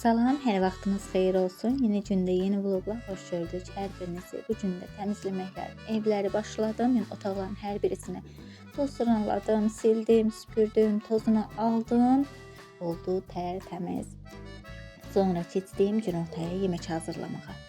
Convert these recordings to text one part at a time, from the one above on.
Salam, hər vaxtınız xeyir olsun. Yeni gündə, yeni vloqla xoş gördük hər birinizi. Bu gün də təmizləməklə evləri başladım. Yəni otaqların hər birisini tozlanladım, sildim, süpürdüm, tozunu aldım. Oldu tərtəmiz. Sonra keçdim günortaya yemək hazırlamağa.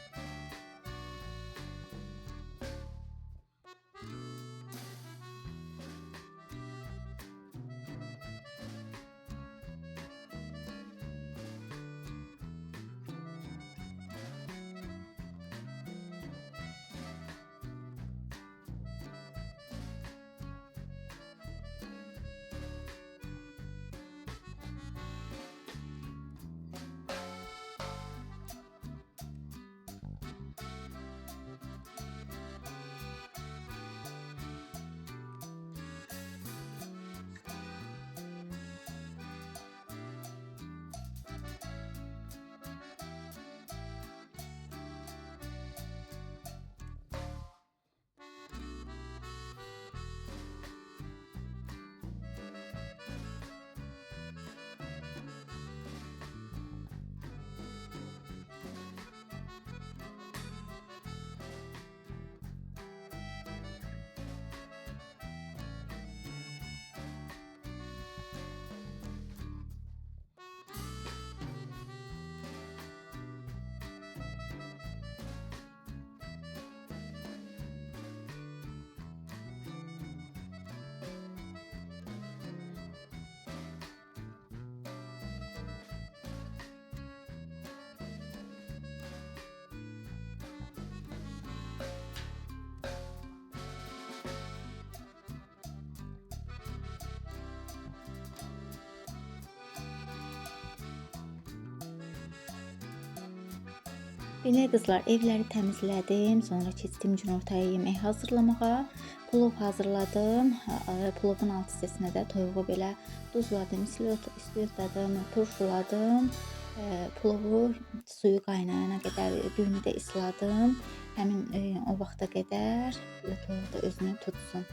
Belə qızlar, evləri təmizlədim, sonra keçdim günortaya yemək hazırlamağa. Plov hazırladım. Plovun alt hissəsinə də toyuğu belə duzladım, islatdım, turşuladım. Plovu suyu qaynayana qədər düyünü də isladım. Həmin o vaxta qədər toyuq da özünü tutsun.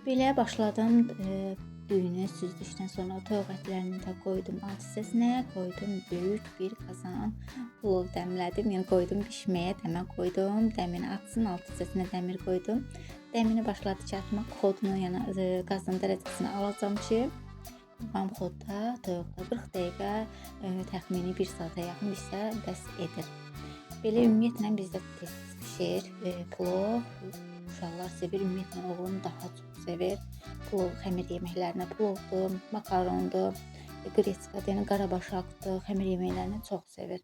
Belə başladım düyünü süzdükdən sonra toyuq ətlərini də qoydum alt hissəsinə, qoydum böyük bir qazan plov dəmlədim. Yəni qoydum bişməyə, dəmə qoydum. Dəmini atsın, alt hissəsinə dəmir qoydum. Dəmini başladı çatmaq, xodunu, yəni qazın dərəcəsini alacağam ki, bu xodda toyuqda 40 dəqiqə, təxmini 1 saata yaxın bişsə bəs edir. Belə ümumiyyətlə bizdə tez pişir plov. Uşaqlar sevir, ümumiyyətlə oğlum daha çox sevir. Plov, xəmir yeməklərinə plovdur, makarondur, qreçkadır, yəni qarabaşaqdır, xəmir yeməklərini çox sevir.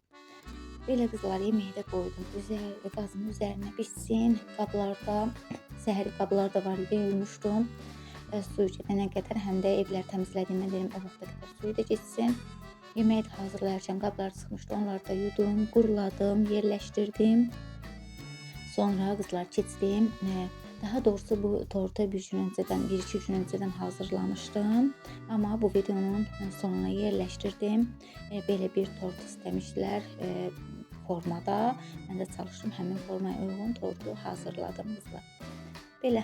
Belə qızlar, yeməyi də qoydum. Qazın üzərinə pişsin. Qablarda, səhəri qablar da var idi, yumuşdum. Suyu gedənə qədər, həm də evlər təmizlədiyimə deyim, o vaxta qədər suyu da geçsin. Yeməyi də hazırlayarkən qablar çıxmışdı, onları da yudum, quruladım, yerləşdirdim. Sonra qızlar keçdim. Daha doğrusu bu tortu bir iki gün öncədən hazırlamışdım. Amma bu videonun sonuna yerləşdirdim. Belə bir tort istəmişdilər formada. Mən də çalışdım həmin formaya uyğun tortu hazırladım qızlar. Belə.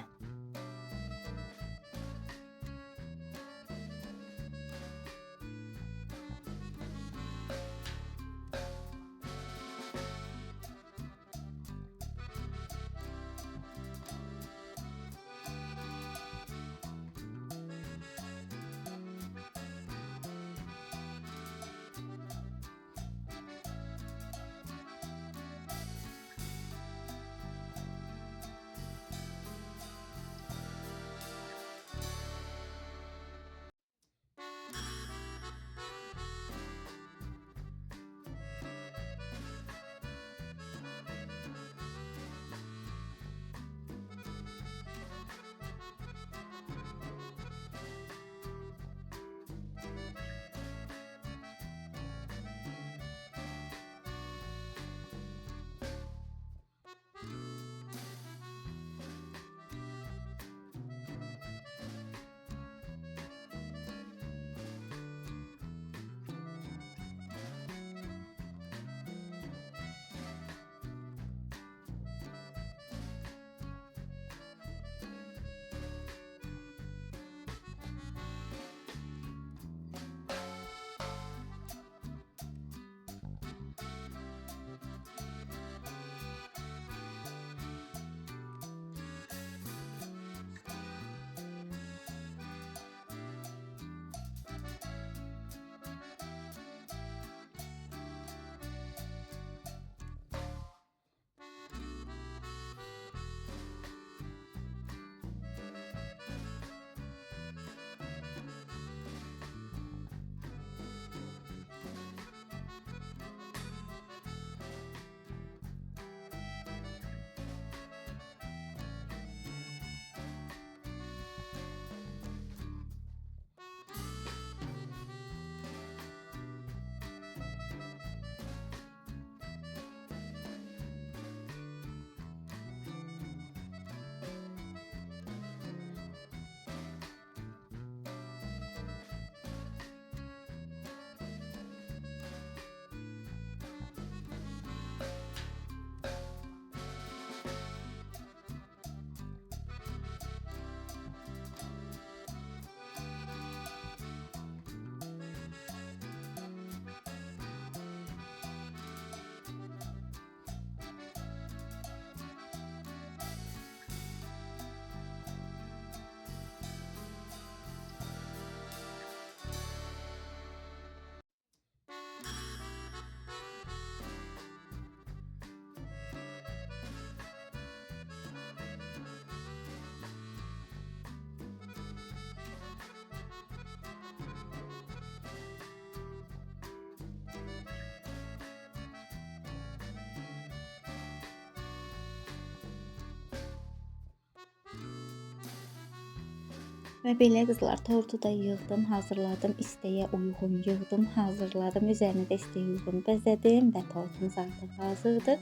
Və belə qızlar, tortu da yığdım, hazırladım. İstəyə uyğun yığdım, hazırladım. Üzərinə də istəyə uyğun bəzədim və tortumuz artıq hazırdır.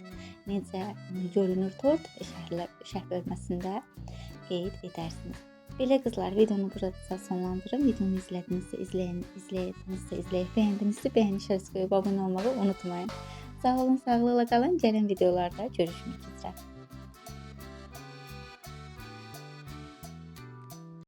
Necə görünür tort? Şərh bölməsində qeyd edərsiniz. Belə qızlar, videonu burada sonlandırım. Videomu izləyib bəyəndinizsə bəyənişə qoyub abunə olmağı unutmayın. Sağ olun, sağlıqla qalın. Gələn videolarda görüşmək üzrə.